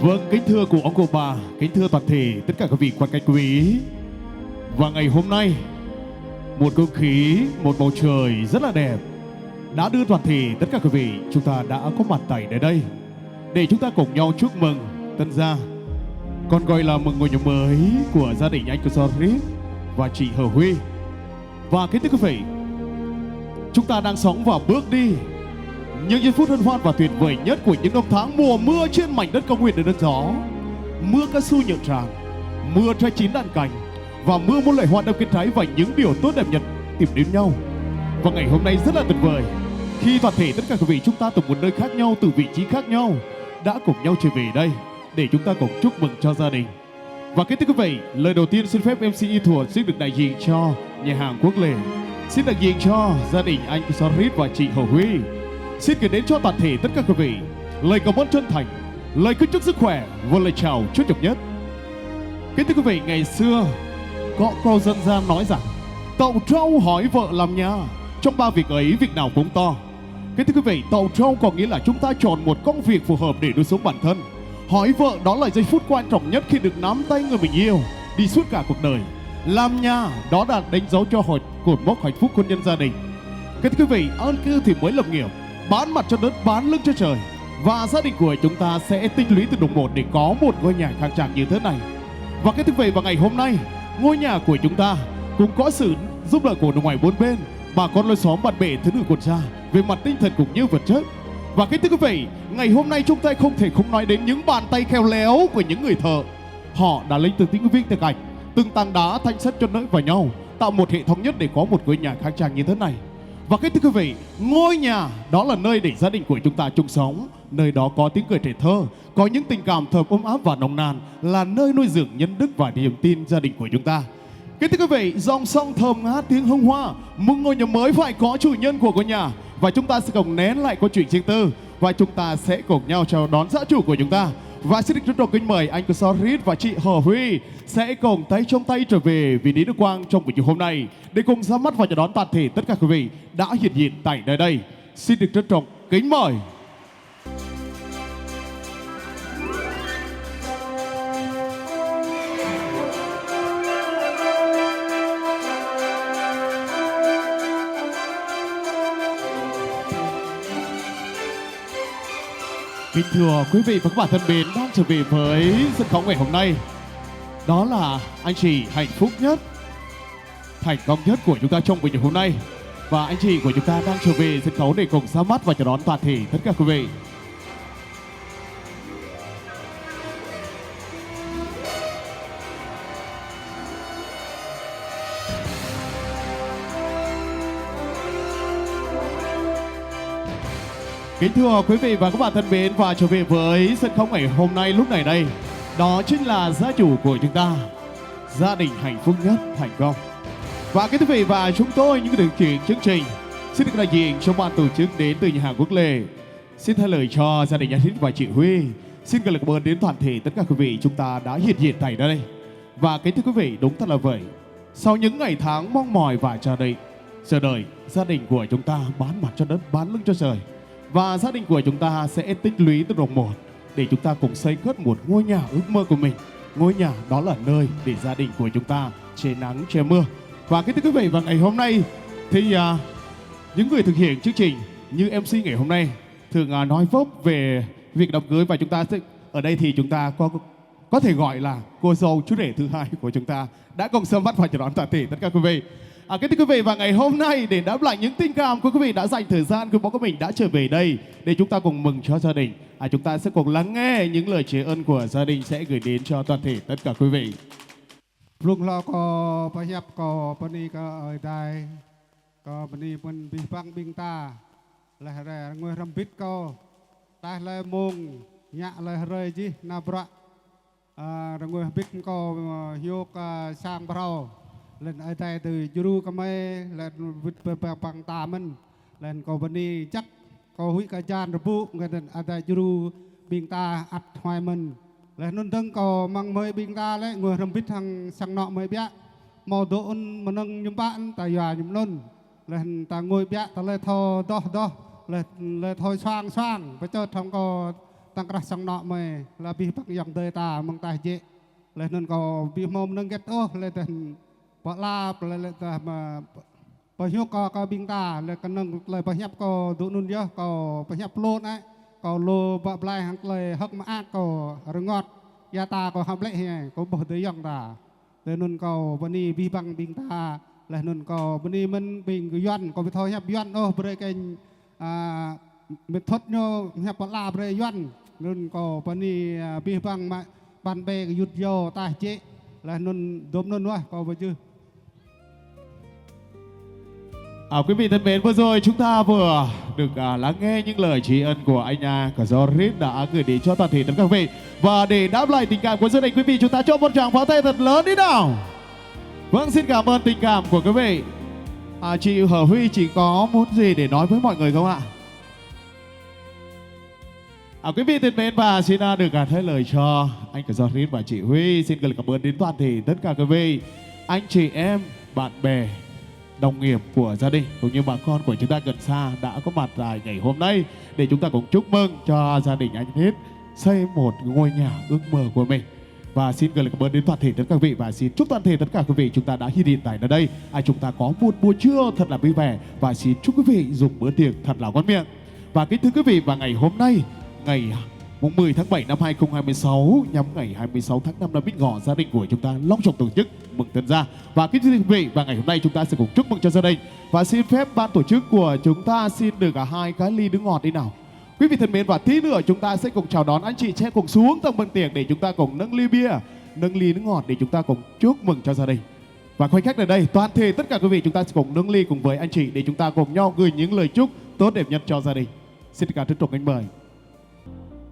Vâng, kính thưa cụ ông cụ bà, kính thưa toàn thể tất cả các vị quan khách quý. Và ngày hôm nay, một không khí, một bầu trời rất là đẹp đã đưa toàn thể tất cả các vị chúng ta đã có mặt tại nơi đây để chúng ta cùng nhau chúc mừng tân gia, còn gọi là mừng ngôi nhà mới của gia đình anh Kusorit và chị Hờ Huy. Và kính thưa quý vị, chúng ta đang sống và bước đi những giây phút hân hoan và tuyệt vời nhất của những năm tháng mùa mưa trên mảnh đất cao nguyên đầy đất gió. Mưa cao su nhượng tràn, mưa trái chín đạn cành, và mưa muôn loại hoa đâm kết trái và những điều tốt đẹp nhất tìm đến nhau. Và ngày hôm nay rất là tuyệt vời khi toàn thể tất cả quý vị chúng ta từ một nơi khác nhau, từ vị trí khác nhau đã cùng nhau trở về đây để chúng ta cùng chúc mừng cho gia đình. Và kính thưa quý vị, lời đầu tiên xin phép MC Y Thuật xin được đại diện cho nhà hàng Quốc Lệ, xin đại diện cho gia đình anh Kusorit và chị Hồ Huy, xin gửi đến cho toàn thể tất cả quý vị lời cảm ơn chân thành, lời kính chúc sức khỏe và lời chào chúc trọng nhất. Kính thưa quý vị, ngày xưa có câu dân gian nói rằng tàu trâu hỏi vợ làm nhà, trong ba việc ấy việc nào cũng to. Kính thưa quý vị, tàu trâu có nghĩa là chúng ta chọn một công việc phù hợp để nuôi sống bản thân. Hỏi vợ đó là giây phút quan trọng nhất khi được nắm tay người mình yêu đi suốt cả cuộc đời. Làm nhà đó là đánh dấu cho cột mốc hạnh phúc hôn nhân gia đình. Kính thưa quý vị, an cư thì mới lập nghiệp, bán mặt cho đất, bán lưng cho trời. Và gia đình của chúng ta sẽ tích lũy từ đồng một để có một ngôi nhà khang trang như thế này. Và cái thưa quý vị, vào ngày hôm nay, ngôi nhà của chúng ta cũng có sự giúp đỡ của ngoài bốn bên, bà con lối xóm, bạn bè, thứ nữ quần gia về mặt tinh thần cũng như vật chất. Và cái thưa quý vị, ngày hôm nay chúng ta không thể không nói đến những bàn tay khéo léo của những người thợ. Họ đã lấy từng tiếng viên, từng gạch, từng tảng đá thanh sắt cho nối vào nhau, tạo một hệ thống nhất để có một ngôi nhà khang trang như thế này. Và cái thưa quý vị, ngôi nhà đó là nơi để gia đình của chúng ta chung sống, nơi đó có tiếng cười trẻ thơ, có những tình cảm thơm ấm áp và nồng nàn, là nơi nuôi dưỡng nhân đức và niềm tin gia đình của chúng ta. Cái thưa quý vị, dòng sông thơm ngát tiếng hương hoa, một ngôi nhà mới phải có chủ nhân của ngôi nhà, và chúng ta sẽ cùng nén lại câu chuyện riêng tư và chúng ta sẽ cùng nhau chào đón gia chủ của chúng ta. Và xin được trân trọng kính mời anh Sorit và chị Hờ Huy sẽ cùng tay trong tay trở về vị trí Đức Quang trong buổi chiều hôm nay để cùng ra mắt và chào đón toàn thể tất cả quý vị đã hiện diện tại nơi đây. Xin được trân trọng kính mời. Kính thưa quý vị và các bạn thân mến, đang trở về với sân khấu ngày hôm nay, đó là anh chị hạnh phúc nhất, thành công nhất của chúng ta trong buổi chiều hôm nay. Và anh chị của chúng ta đang trở về sân khấu để cùng ra mắt và chào đón toàn thể tất cả quý vị. Kính thưa quý vị và các bạn thân mến, và trở về với sân khấu ngày hôm nay lúc này đây, đó chính là gia chủ của chúng ta, gia đình hạnh phúc nhất, thành công. Và kính thưa quý vị, và chúng tôi những điều khiển chương trình xin được đại diện cho ban tổ chức đến từ nhà hàng Quốc Lệ, xin thay lời cho gia đình anh Hít và chị Huy, xin gửi lời cảm ơn đến toàn thể tất cả quý vị chúng ta đã hiện diện tại đây. Và kính thưa quý vị, đúng thật là vậy, sau những ngày tháng mong mỏi và chờ đợi, gia đình của chúng ta bán mặt cho đất, bán lưng cho trời. Và gia đình của chúng ta sẽ tích lũy từ đồng một để chúng ta cùng xây cất một ngôi nhà ước mơ của mình. Ngôi nhà đó là nơi để gia đình của chúng ta che nắng che mưa. Và cái thưa quý vị, vào ngày hôm nay thì những người thực hiện chương trình như MC ngày hôm nay thường nói vấp về việc đám cưới, và chúng ta sẽ ở đây thì chúng ta có thể gọi là cô dâu chú rể thứ hai của chúng ta đã cùng sớm bắt và chào đón toàn thể tất cả quý vị. Kính thưa quý vị, và ngày hôm nay để đáp lại những tình cảm của quý vị đã dành thời gian cùng bố của mình đã trở về đây để chúng ta cùng mừng cho gia đình. Chúng ta sẽ cùng lắng nghe những lời tri ân của gia đình sẽ gửi đến cho toàn thể tất cả quý vị. Lúc lo có phải nhập có pani có ở đây có pani mình bị băng binh ta là người làm biết có ta là mông nhạ là rơi chứ na bra người biết có vô sang bao lên ở đây từ Juru kami lên vịt bằng ta mình lên có pani chắc có huy cả chan rồi bu người ở đây Juru binh ta ắt hoài mình là nôn thân có mang mới binh ta lấy người làm biết thằng sang nọ mới biết màu độ mà nâng nhung bạn tại nhà nhung nôn là ta ngồi biết ta lấy thò đó là thôi xoang phải cho thằng có tăng cả sang nọ mới là bị bắt dòng đời ta mang tài chế là nên có bị mồm nâng kết ô là thành bỏ la là ta mà bỏ hiếu có binh ta là cái nâng lời bỏ hiệp có độ nôn nhớ có bỏ hiệp lôn ấy có lô bập lại hàng lời hắc mã có rừng ngọt gia ta có hấp lệ hè có bỏ tới dòng ta để nôn có bên đi vi bằng bình ta là nôn có bên đi mình bình cái doan có bị thôi hấp doan ô bơi cái mình thoát nhau hấp bật la bơi doan nôn có bên đi vi bằng mà bàn bè cái yết dầu ta chế là nôn đốm nôn nữa có bao nhiêu. Quý vị thân mến, vừa rồi chúng ta vừa được lắng nghe những lời tri ân của anh của Sorit đã gửi đến cho toàn thể tất cả quý vị. Và để đáp lại tình cảm của gia đình quý vị, chúng ta cho một tràng pháo tay thật lớn đi nào. Vâng, xin cảm ơn tình cảm của quý vị. Chị Hờ Huy, chị có muốn gì để nói với mọi người không ạ? Quý vị thân mến, và xin được thay lời cho anh của Sorit và chị Huy. Xin gửi cảm ơn đến toàn thể tất cả quý vị, anh chị em, bạn bè, đồng nghiệp của gia đình cũng như bà con của chúng ta gần xa đã có mặt tại ngày hôm nay để chúng ta cùng chúc mừng cho gia đình anh Hết xây một ngôi nhà ước mơ của mình. Và xin gửi lời cảm ơn đến toàn thể tất cả quý vị, và xin chúc toàn thể tất cả quý vị chúng ta đã hiện diện tại nơi đây. Chúng ta có một buổi trưa thật là vui vẻ, và xin chúc quý vị dùng bữa tiệc thật là ngon miệng. Và kính thưa quý vị, và ngày hôm nay, ngày mùng 10 tháng 7 năm 2026, nhằm ngày 26 tháng 5 năm Bính Ngọ, gia đình của chúng ta long trọng tổ chức mừng tân gia. Và kính thưa quý vị, và ngày hôm nay chúng ta sẽ cùng chúc mừng cho gia đình. Và xin phép ban tổ chức của chúng ta xin được cả hai cái ly nước ngọt đi nào. Quý vị thân mến, và tí nữa chúng ta sẽ cùng chào đón anh chị sẽ cùng xuống tầng bên tiệc để chúng ta cùng nâng ly bia, nâng ly nước ngọt để chúng ta cùng chúc mừng cho gia đình. Và khoảnh khắc ở đây, toàn thể tất cả quý vị chúng ta sẽ cùng nâng ly cùng với anh chị để chúng ta cùng nhau gửi những lời chúc tốt đẹp nhất cho gia đình. Xin cảm trân trọng kính mời.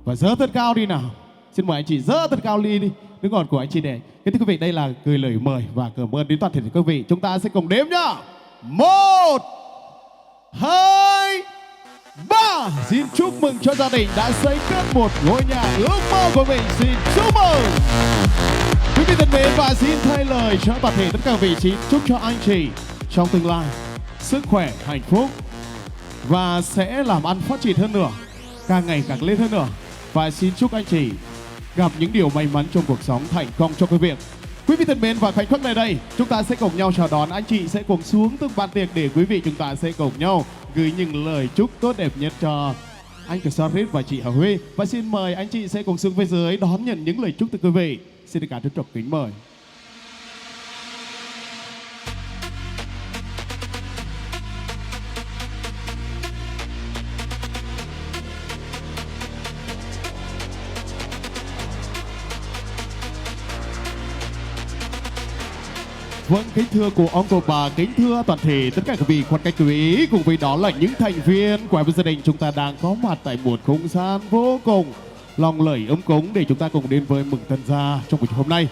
Và dơ thật cao đi nào. Xin mời anh chị dơ thật cao ly đi nước ngọt của anh chị để. Kính thưa quý vị, đây là gửi lời mời và cảm ơn đến toàn thể quý vị. Chúng ta sẽ cùng đếm nhá. 1, 2, 3. Xin chúc mừng cho gia đình đã xây cất một ngôi nhà ước mơ của mình. Xin chúc mừng quý vị thân mến, và xin thay lời cho toàn thể tất cả vị trí chúc cho anh chị trong tương lai sức khỏe, hạnh phúc và sẽ làm ăn phát triển hơn nữa, càng ngày càng lên hơn nữa. Và xin chúc anh chị gặp những điều may mắn trong cuộc sống, thành công trong công việc. Quý vị thân mến, và khoảnh khắc này đây chúng ta sẽ cùng nhau chào đón anh chị sẽ cùng xuống từng bàn tiệc để quý vị chúng ta sẽ cùng nhau gửi những lời chúc tốt đẹp nhất cho anh Cờ Sarit và chị Hà Huy. Và xin mời anh chị sẽ cùng xuống phía dưới đón nhận những lời chúc từ quý vị. Xin được cảm trân trọng kính mời. Vâng, kính thưa cô ông cô bà, kính thưa toàn thể tất cả quý vị quan khách quý ý, cùng với đó là những thành viên của gia đình chúng ta đang có mặt tại một không gian vô cùng lòng lởi ấm cúng để chúng ta cùng đến với mừng tân gia trong buổi hôm nay.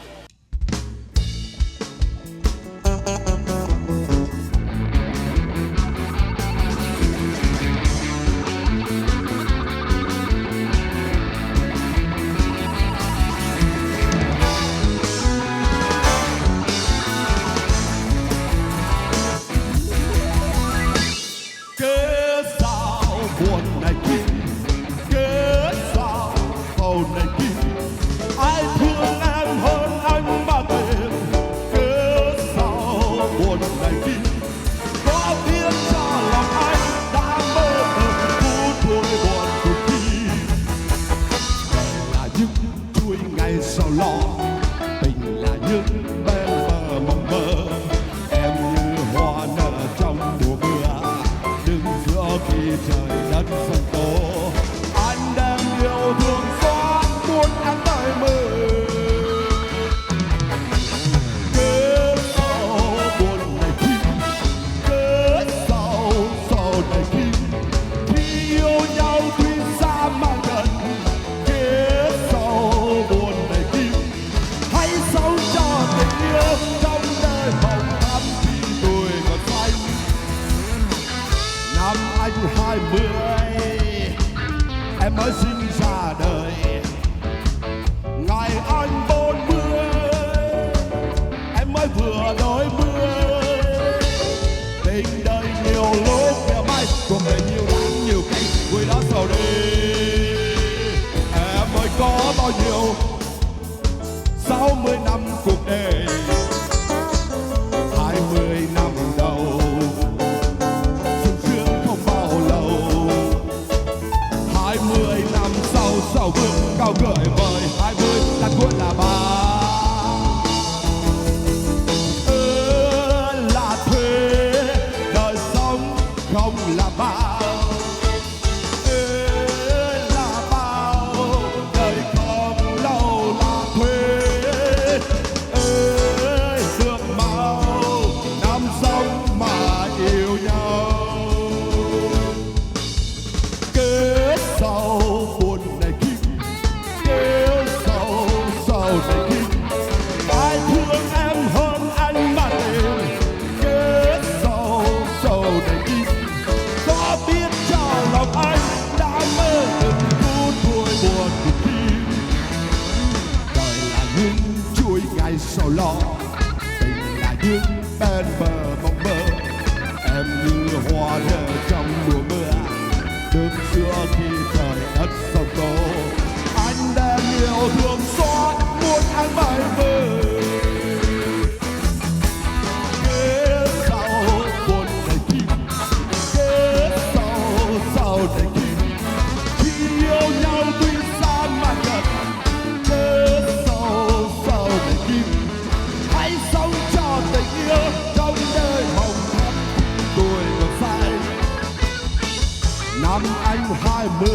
20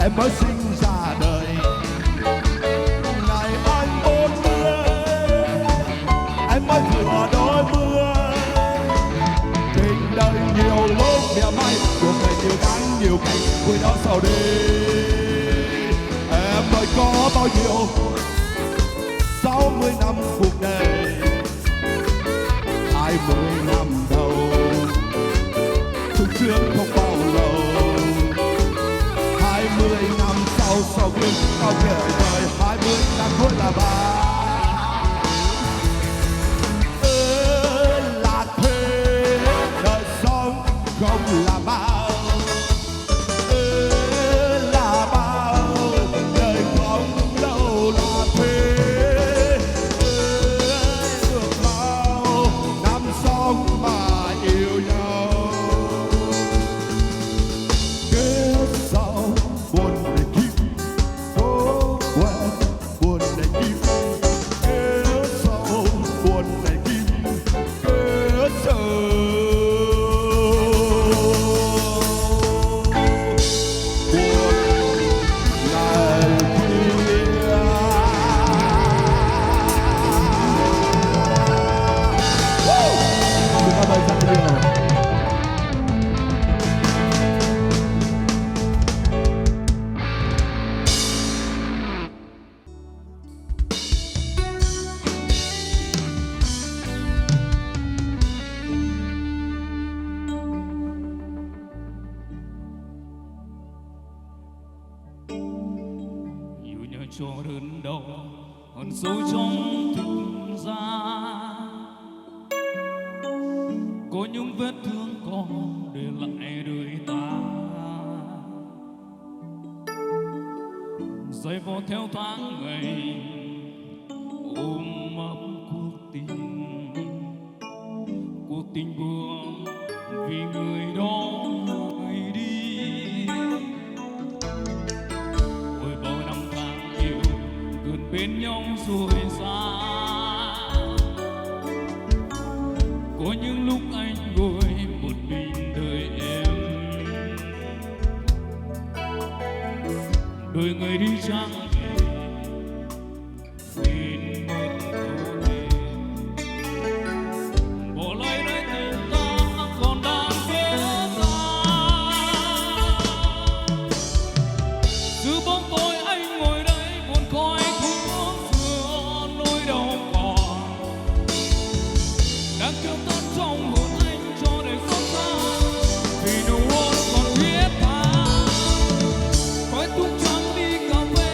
em mới sinh ra đời. Ngày anh 40 em mới thừa đôi mươi. Tình đời nhiều lúc mỉa mai, cuộc đời nhiều tháng nhiều cảnh, vui đó sau đi. Em ơi có bao nhiêu 60 năm cuộc đời, 20 năm đầu sung sướng không bao lâu. 20 năm sau gương bao đời đời, 20 năm cuối là ba. Là thế đời sống không là bao, là bao đời không đâu là thế. Được bao năm sống mà yêu nhau, kết sau buồn để kim phố quen, buồn để kim kết sau, buồn để kim kết sau. Yêu nhau cho đớn đau hằn sâu trong thương gian, có những vết thương còn để lại đời ta. Giây vò theo tháng ngày ôm ấp cuộc tình buồn vì người đó người đi. Ôi bao năm tháng yêu gần bên nhau rồi xa, có những lúc anh ngồi một mình đợi em, đợi người đi chẳng về quên mất câu thề. Bỏ lại nơi tình ta còn đang vỡ tan. Giữa bóng tối anh ngồi đây buồn khói thuốc giữa nỗi đau còn đang kêu tắt trong hồn anh cho đời xót xa. Vì nụ hôn còn thiết tha, khói thuốc trắng đi cà phê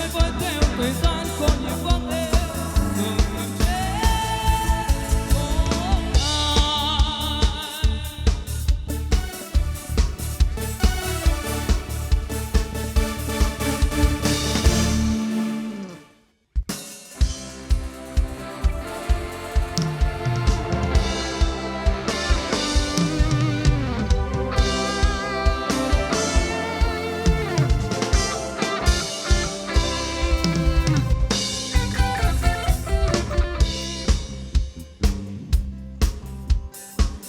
ai với theo thời gian có nhịp vang lên dừng im chết có ai.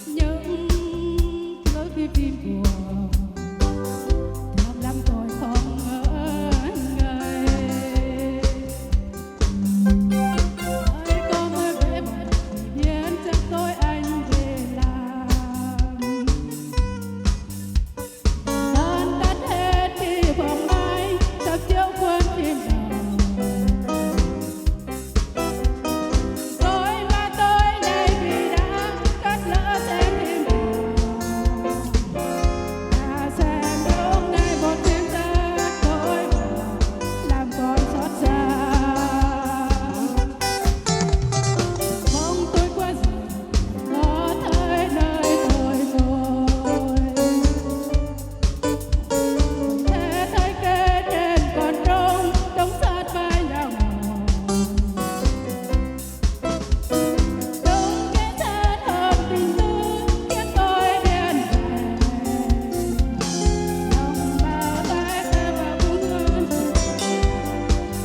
Những lối phim phim buồn làm lắm tôi không ngỡ ngời. Ơi có mới về một biến chắc tôi anh về làm tan tắt hết khi vòng ai sắp chiếu quân trên đầu. Tôi mà tôi đây vì đã cắt lỡ xem phim ta xem lúc này một tiếng ta tôi làm con xót xa. Không tôi quá gì có thấy nơi tôi ngồi thế thấy kê trên còn trông đóng sát vai nhau đúng cái thân hơn tình tư khiến tôi điên về lòng bao tay tay và buông ngân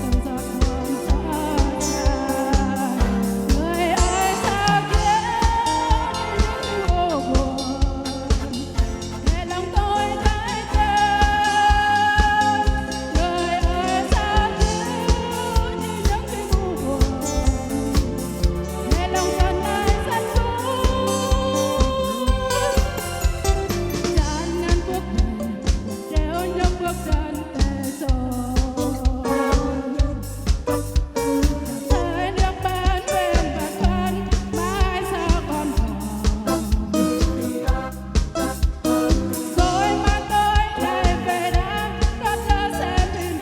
từng giọt buồn xót xa. Người ơi sao khiến những vô buồn để lòng tôi tái tê. Người ơi sao khiến những khi buồn để lòng thân ai rất gian nan cuộc đời treo những bước chân tê rồi thời nước bên bên bạc thân mãi sao còn rồi mà tôi lại về đã cất nhớ xem phim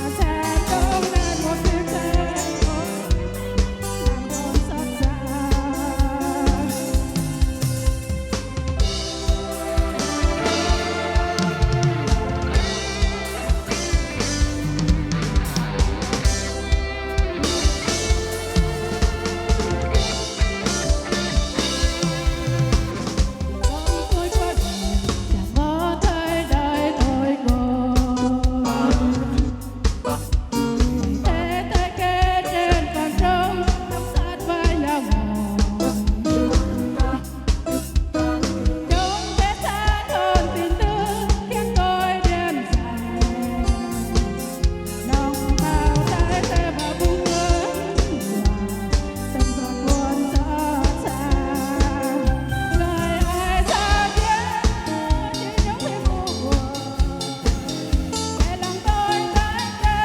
mà sẽ không nên một phim xem làm con xót xa. Không tôi qua đời chẳng có thấy đời tôi còn thế thấy kê trên còn trông nắm sát vai nhau ngồi đúng thế sát hơn tình tư khiến tôi điên dại lòng bao tay tay và buông ngấn từng giọt buồn xót xa. Người ơi sao khiến những khi buồn để lòng tôi tái tê.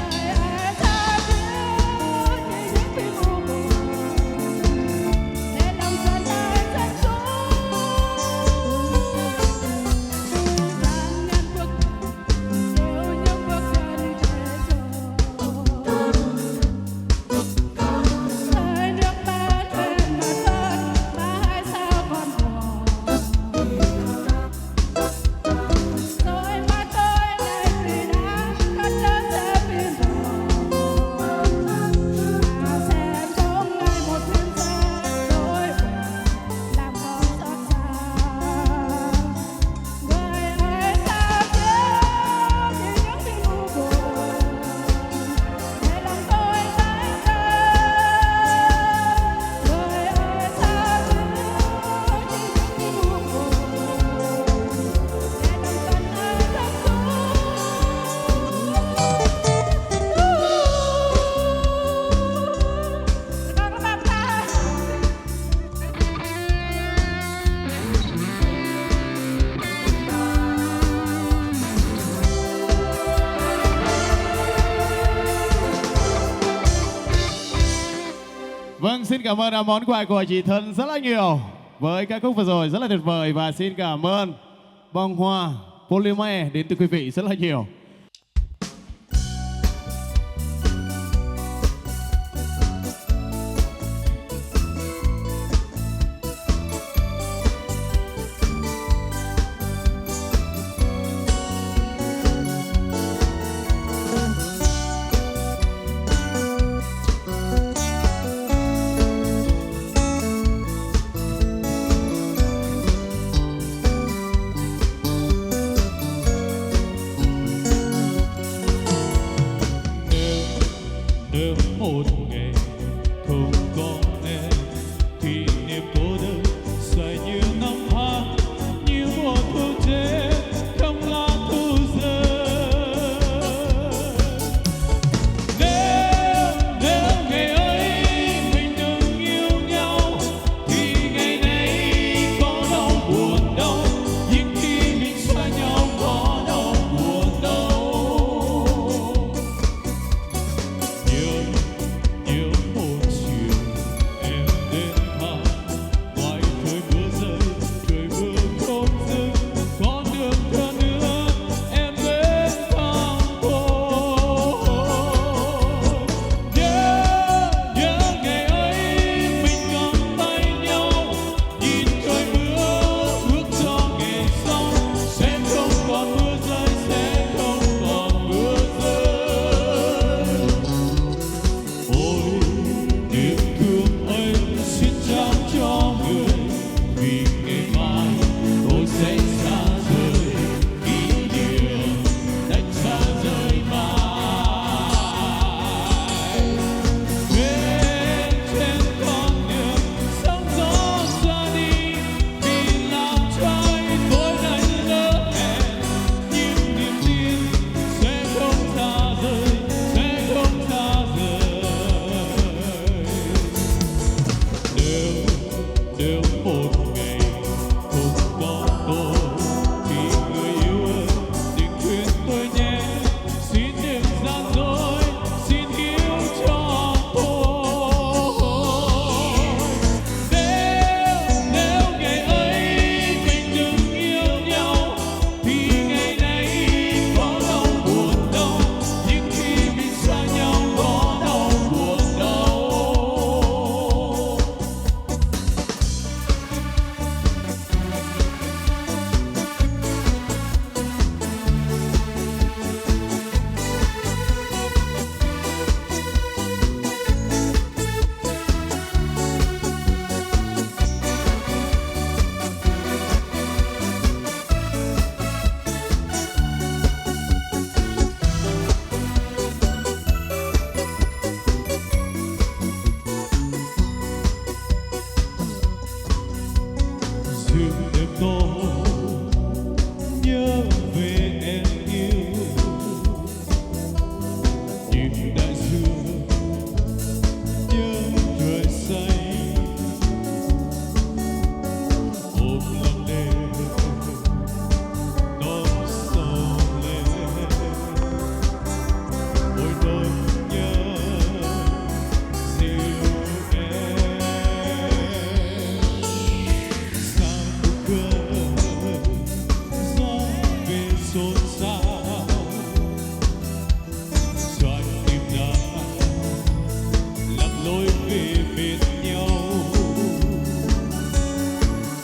Người ơi sao khiến những khi buồn để lòng thân ai rất xuống gian nan cuộc đời treo những bước chân tê rồi thời nước bên bên bờ thân mãi sao còn buồn rồi mà tôi lại vì đã cất nhớ xem phim mà xem không ngày một phim xa tôi làm con xót xa. Người ơi sao khiến những khi buồn để lòng tôi tái tê. Người ơi sao khiến những khi buồn để lòng thân ai rất Con có bác ta Vâng, xin cảm ơn món quà của chị Thân rất là nhiều với ca khúc vừa rồi rất là tuyệt vời và xin cảm ơn bông hoa Polymer đến từ quý vị rất là nhiều. Nếu một ngày không có em thì niềm cô đơn dài như năm tháng, như mùa thu chết không lá thu rơi. Nếu ngày ấy mình đừng yêu nhau thì ngày nay có đâu buồn đâu, nhưng khi mình xa nhau có đâu buồn đâu. Nhiều một chiều em đến thăm, ngoài trời mưa rơi, trời mưa không dứt, con đường thơ nữa em đến thăm thôi. Nhớ ngày ấy mình cầm tay nhau, nhìn trời mưa ước cho ngày sau sẽ không còn mưa rơi, sẽ không còn mưa rơi. Ôi niềm thương ấy xin trao cho người, vì ngày mai tôi sẽ xa rời, kỷ niệm đánh xa rời mãi. Bên trên con đường sóng gió xa đi, vì làm trai tôi đã lỡ hẹn, nhưng niềm tin sẽ không xa rời, sẽ không xa rời. Nếu một ngày không có tôi thì người yêu ơi đừng khuyên tôi nhé, xin đừng gian dối, xin yêu cho tôi. Nếu ngày ấy mình đừng yêu nhau thì ngày nay có đâu buồn đâu, nhưng khi mình xa nhau có đâu buồn đâu. Dừng đêm tôi nhớ về em yêu, nhìn đại dương nhớ trời xanh, ôm lòng đêm non sầu lên, ôi nỗi nhớ dịu em. Sao cơn gió về xôn xao, cho anh tìm ra lạc lối về bên nhau.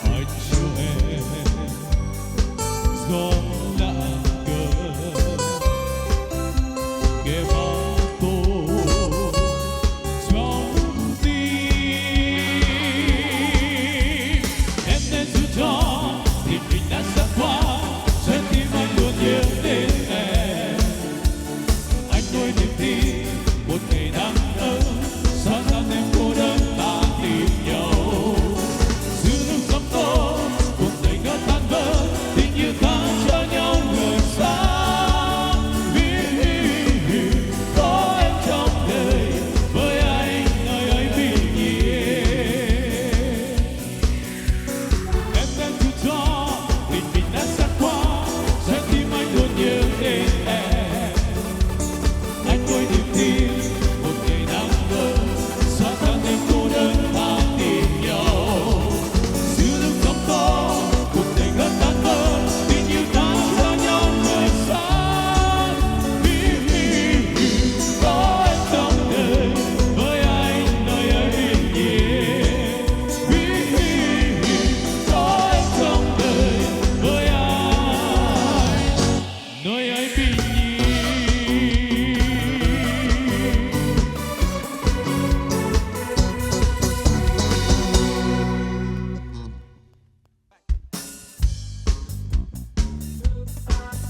Anh chiều em gió lạ cơn nghe bao tôi trong tim. Em đến giữ cho thì mình đã xa qua, trái tim anh luôn nhớ đến.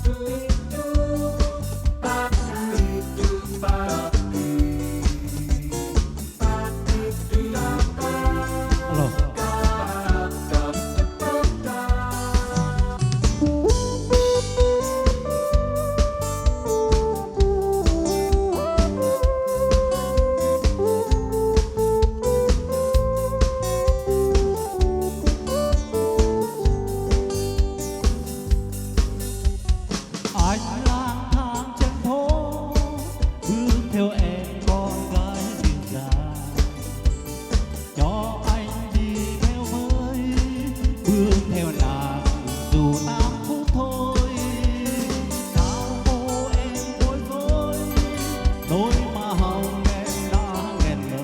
Anh lang thang trên phố bước theo em con gái dịu dàng, cho anh đi theo với bước theo nàng dù 8 phút thôi. Sao cô em bối rối, đôi má hồng em đã nghẹn lời.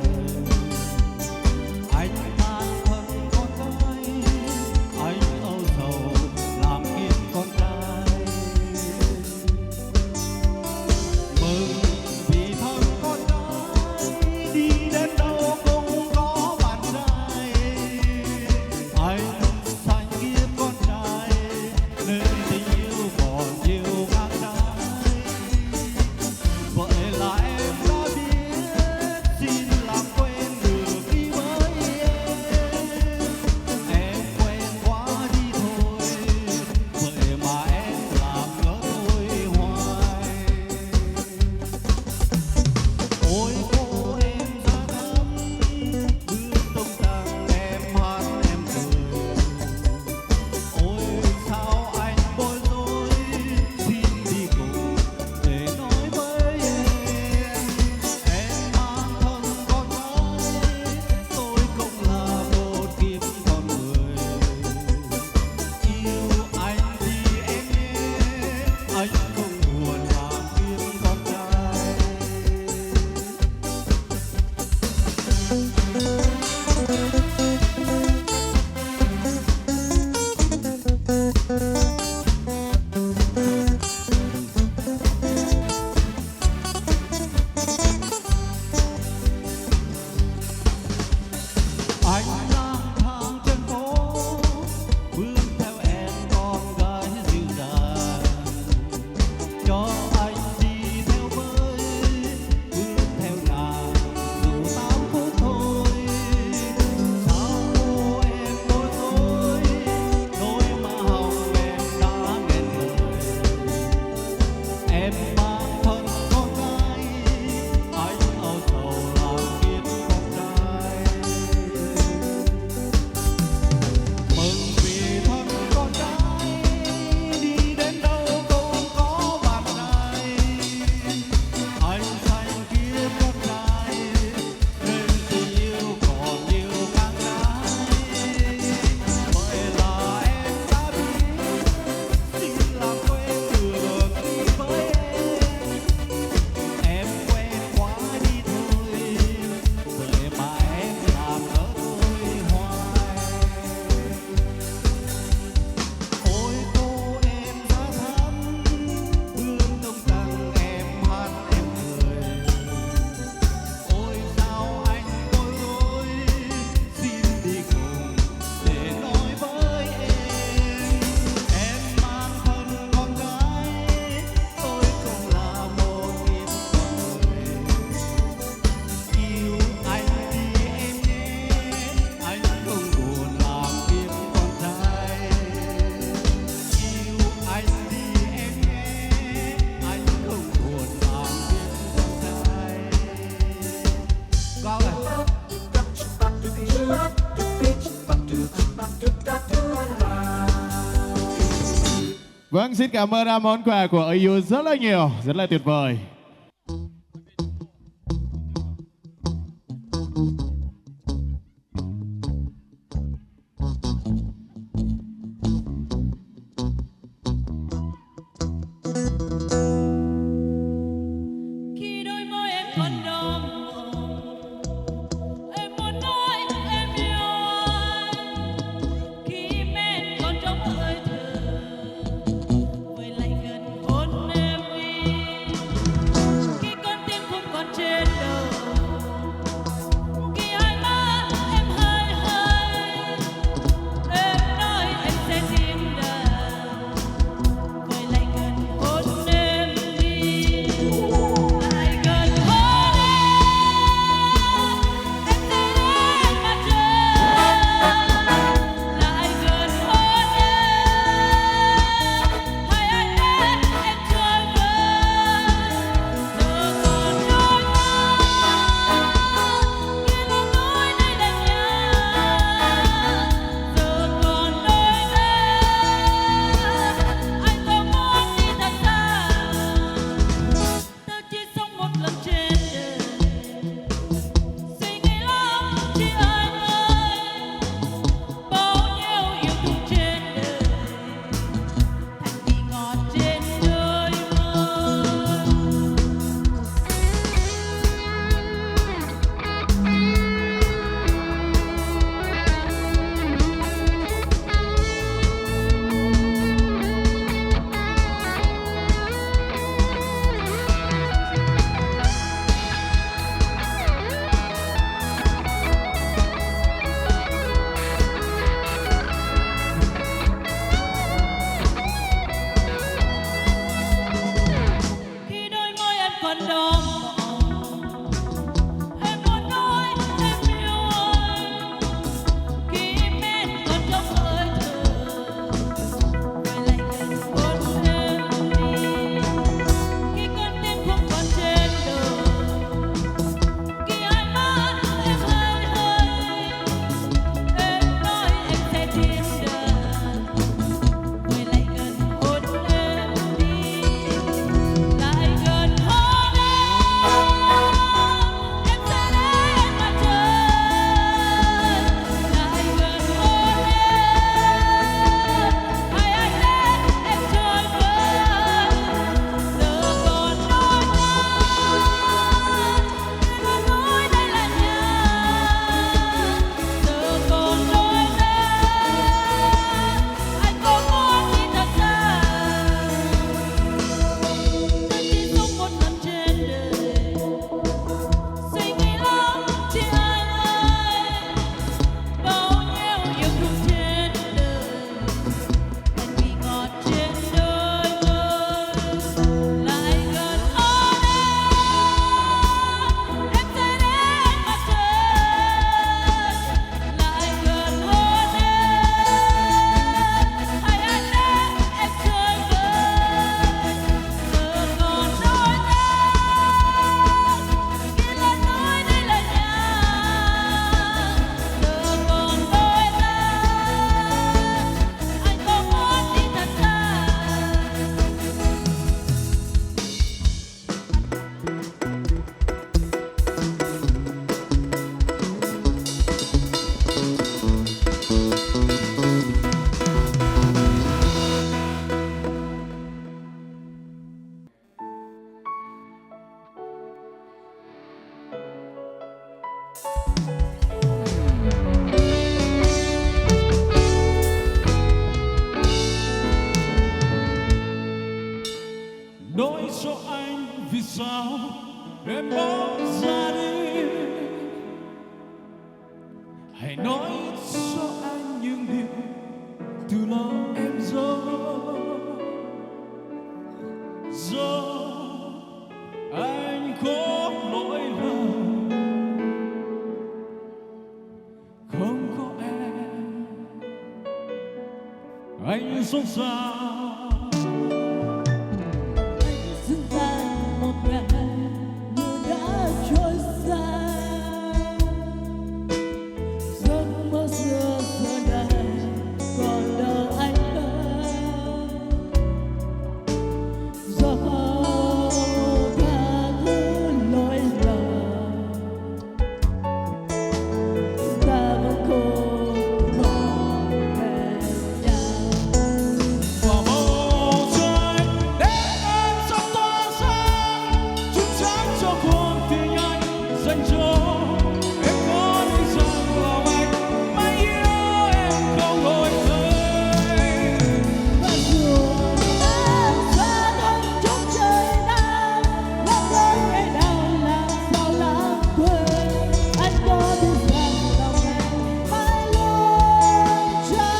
Anh mang thân con gái, anh âu sầu làm kiếp con trai. Mừng vì thân con gái đi đến đâu cũng có bạn trai. Anh xanh kiếp con trai nên tình yêu còn nhiều ngang trái. Vậy là em đã biết xin làm quên được đi với em. Em quen quá đi thôi, vậy mà em làm ngỡ tôi hoài. Ôi cô em da thắm, bước tung tăng em hát em cười. Ôi sao anh bối rối, xin đi cùng để nói với em. Em mang thân con gái, tôi cũng là một kiếp con người. Yêu anh đi em nhé, anh không buồn làm kiếp con trai. Anh lang thang trên phố bước theo em con gái dịu dàng, cho anh đi theo với bước theo nàng dù 8 phút thôi. Sao cô em bối rối, đôi má hồng em đã nghẹn lời. Em mang thân con gái, anh âu sầu làm kiếp con trai. Mừng vì thân con gái đi đến đâu cũng có bạn trai. Anh xanh kiếp con trai nên tình yêu còn nhiều ngang trái. Vậy là em đã biết xin làm quên được đi với em. Em quen quá đi thôi, vậy mà em làm ngỡ tôi hoài. Ôi cô em da thắm, bước tung tăng em hát em cười. Ôi sao anh bối rối, xin đi cùng để nói với em. Em mang thân con gái, tôi cũng là một kiếp con người. Yêu anh đi em nhé, anh không buồn làm kiếp con trai. Yêu anh đi em nhé, anh không buồn làm kiếp con trai. Con ơi. Vâng, xin cảm ơn món quà của AU rất là nhiều, rất là tuyệt vời. Khi đôi môi em còn đơm em muốn nói em yêu anh. Khi men còn trong hơi thở với lại gần hôn em đi. Nói cho anh vì sao em bỏ ra đi. Hãy nói cho anh những điều từ lâu em giấu. Do anh có lỗi lầm, không có em anh sống sao. dừng tan một ngày như đã trôi xa. Giấc mơ xưa giờ đây còn đâu anh ơi. Do tha thứ lỗi lầm, ta vẫn không có về nhau. Và bầu trời để em sắp tỏa sáng, chút sáng cho cuộc tình anh dành cho em. Có đi rằng lòng anh mãi yêu em không đổi thay. Và dù em xa đông trong trời nam, lắm lối ngày nào làm sao lãng quên. Anh có biết rằng lòng em mãi luôn trong.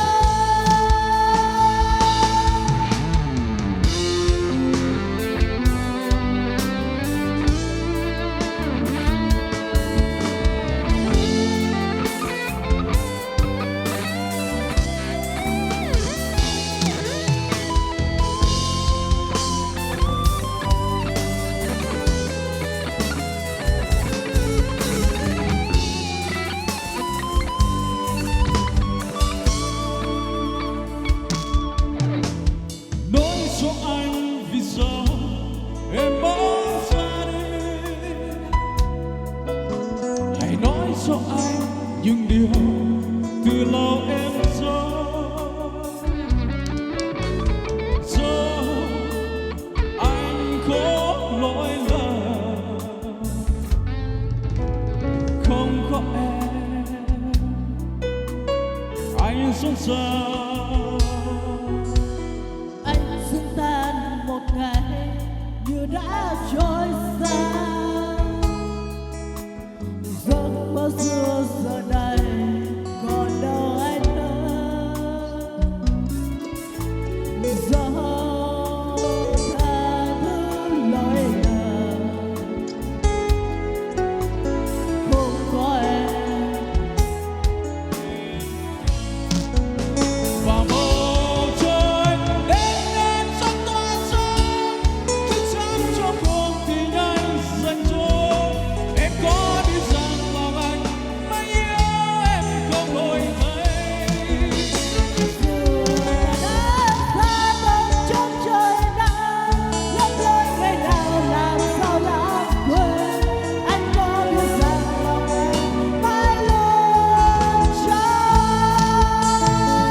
Nói cho anh vì sao em bỏ ra đi. Hãy nói cho anh những điều từ lâu em giấu. Do anh có lỗi lầm, không có em anh sống sao. Anh dừng tan một ngày như đã trôi xa. Giấc mơ xưa giờ đây còn đâu anh ơi. Do tha thứ lỗi lầm, không có em. Và bầu trời đến em sắp tỏa sáng, chút sáng cho cuộc tình anh dành cho em. Có biết rằng lòng anh mãi yêu em không đổi thay. Dù ta đã xa đông trong trời nam, lắm lối ngày nào làm sao lãng quên. Anh có biết rằng lòng em mãi luôn trong.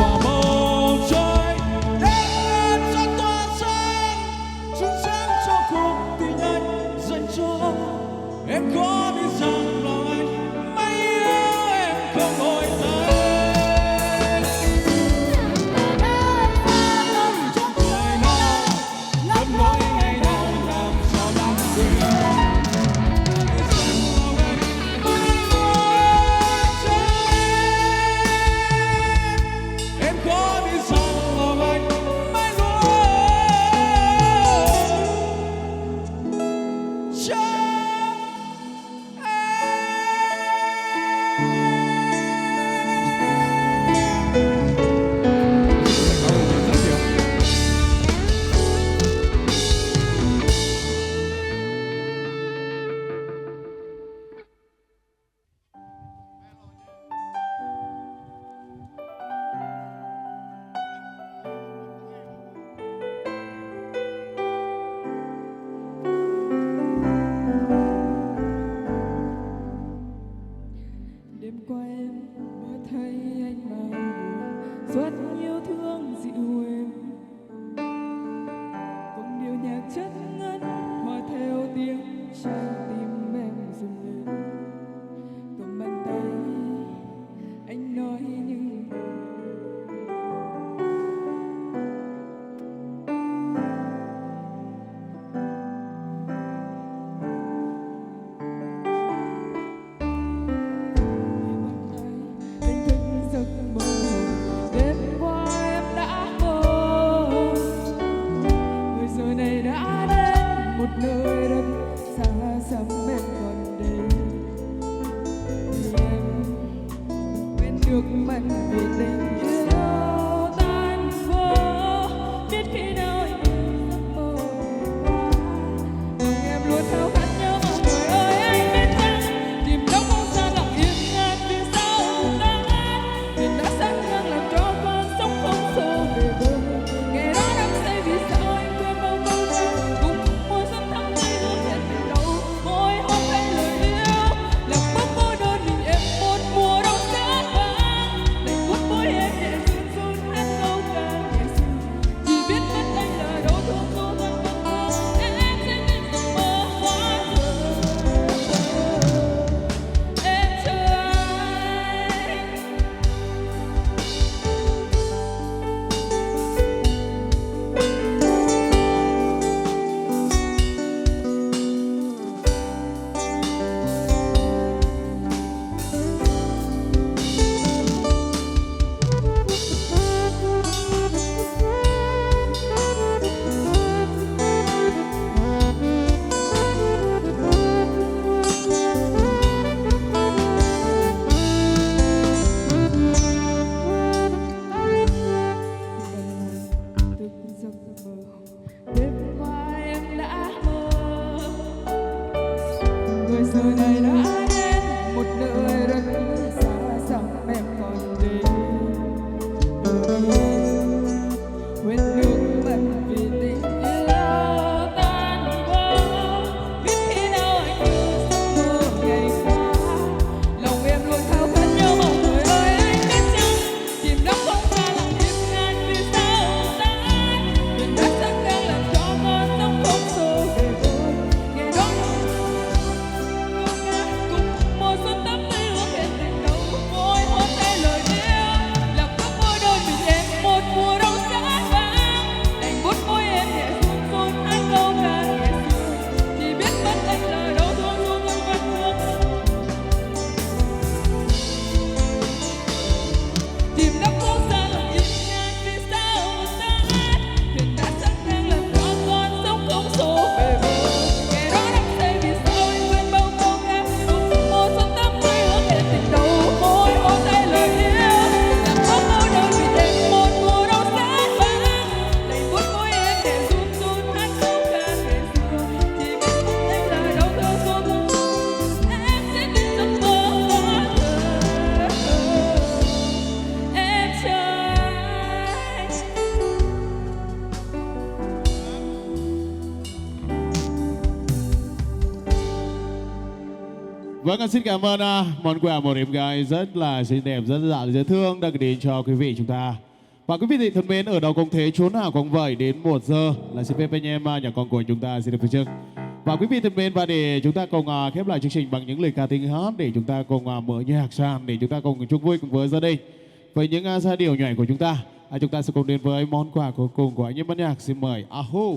Và bầu trời đến em sắp tỏa sáng, chút sáng cho cuộc tình anh dành cho em. Có biết rằng lòng anh mãi yêu em không đổi thay. Ngày nào lắm lối ngày nào làm sao lãng quên. Lòng anh mãi luôn cho em có biết rằng lòng anh mãi luôn cho em. giờ này đã đến một nơi rất xa xăm em còn đi quên nước mắt vì tình yêu tan vỡ biết khi nào anh như giấc mơ ngày qua lòng em luôn khao khát nhớ mong người ơi anh biết chăng tìm đắm không ra lòng im ngàn vì sao tan biển đất sắc đang làm cho con sống không xô về vơi ngày đó cùng một xuân tắm tươi ước hẹn tình đầu môi hôn thay lời yêu làm tóc môi đôi mình em một mùa đông giá vàng đành bút môi em nhẹ run run hát câu ca ngày xưa chỉ biết mất anh là đau thương ru thương vẫn thương tìm đắm không xa lòng im ngàn vì sao tan thuyền đã sẵn đang làm cho con sống không xô về bờ ngày đó đắm say vì sao anh quên bao câu ca cùng một xuân tắm tươi ước hẹn tình đầu môi hôn thay lời yêu làm tóc môi đôi mình em một mùa đông giá vàng đành bút môi em nhẹ run run hát câu ca ngày xưa chỉ biết mất anh là đau thương ru thương em sẽ đi giấc mơ hoa thơ em chờ anh. Vâng, xin cảm ơn món quà một em gái rất là xinh đẹp, rất là dễ thương đã gửi đến cho quý vị chúng ta. Và quý vị thì thân mến, ở đâu cũng thế, chốn nào cũng vậy, đến 1 giờ là xin phép anh em nhà con của chúng ta xin được phép trước. Và quý vị thân mến, và để chúng ta cùng khép lại chương trình bằng những lời ca tiếng hát, để chúng ta cùng mở nhạc sang, để chúng ta cùng chúc vui cùng với gia đình, với những giai điệu nhảy của chúng ta. Chúng ta sẽ cùng đến với món quà cuối cùng của anh em ban nhạc. Xin mời Aho.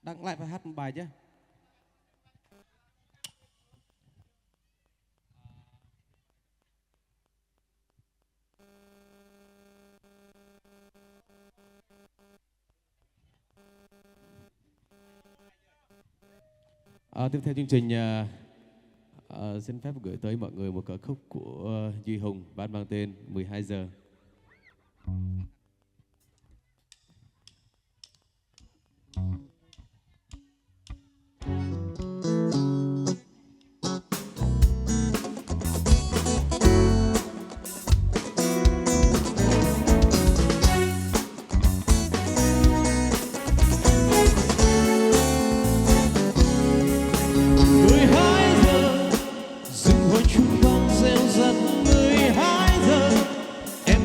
Đăng lại phải hát một bài chứ. Tiếp theo chương trình xin phép gửi tới mọi người một ca khúc của Duy Hùng, bản mang tên 12 giờ. Dừng hồi chuông vang reo rắt 12 giờ em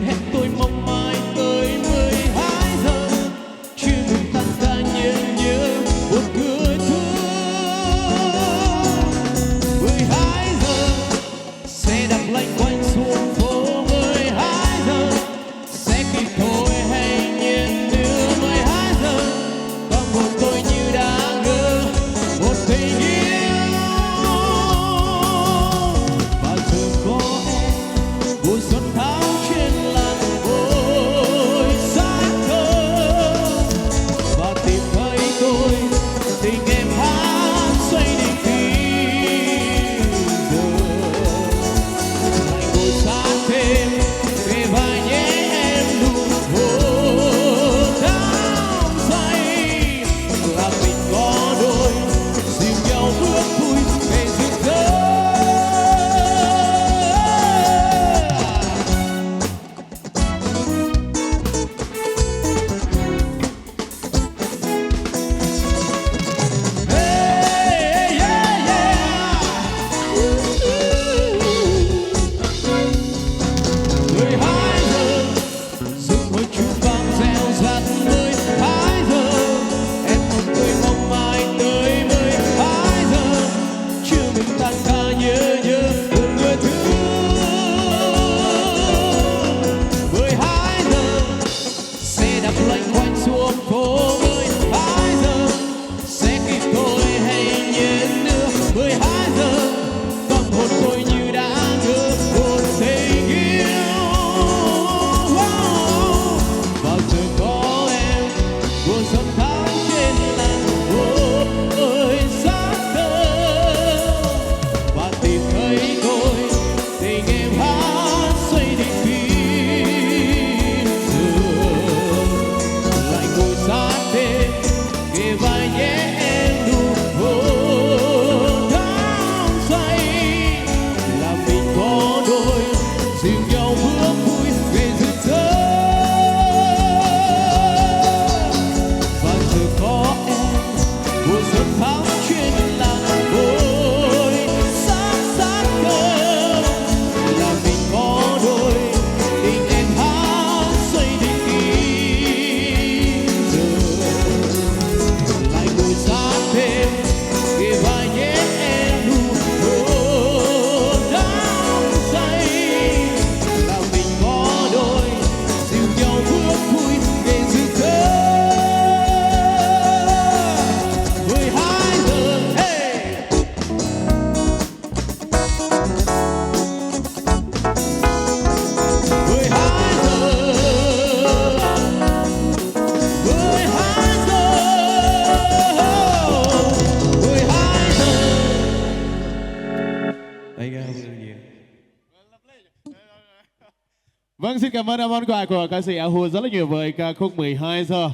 Vâng, xin cảm ơn món quà của ca sĩ A Hun rất là nhiều với ca khúc 12 giờ.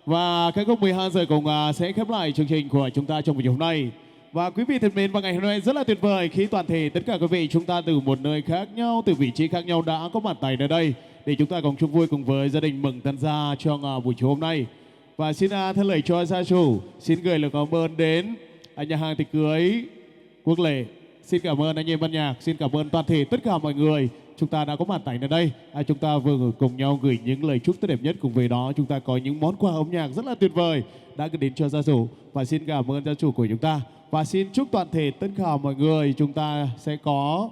Và ca khúc 12 giờ cũng sẽ khép lại chương trình của chúng ta trong buổi hôm nay. Và quý vị thân mến, và ngày hôm nay rất là tuyệt vời khi toàn thể tất cả quý vị chúng ta từ một nơi khác nhau, từ vị trí khác nhau đã có mặt tại nơi đây để chúng ta cùng chung vui cùng với gia đình mừng tân gia trong buổi chiều hôm nay. Và xin thân lời cho gia chủ, xin gửi lời cảm ơn đến nhà hàng tiệc cưới Quốc Lệ. Xin cảm ơn anh em ban nhạc, xin cảm ơn toàn thể tất cả mọi người chúng ta đã có mặt tại nơi đây. Chúng ta vừa cùng nhau gửi những lời chúc tốt đẹp nhất, cùng với đó chúng ta có những món quà âm nhạc rất là tuyệt vời đã gửi đến cho gia chủ. Và xin cảm ơn gia chủ của chúng ta. Và xin chúc toàn thể tất cả mọi người chúng ta sẽ có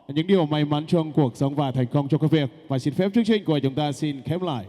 những điều may mắn trong cuộc sống và thành công trong công việc. Và xin phép chương trình của chúng ta xin khép lại.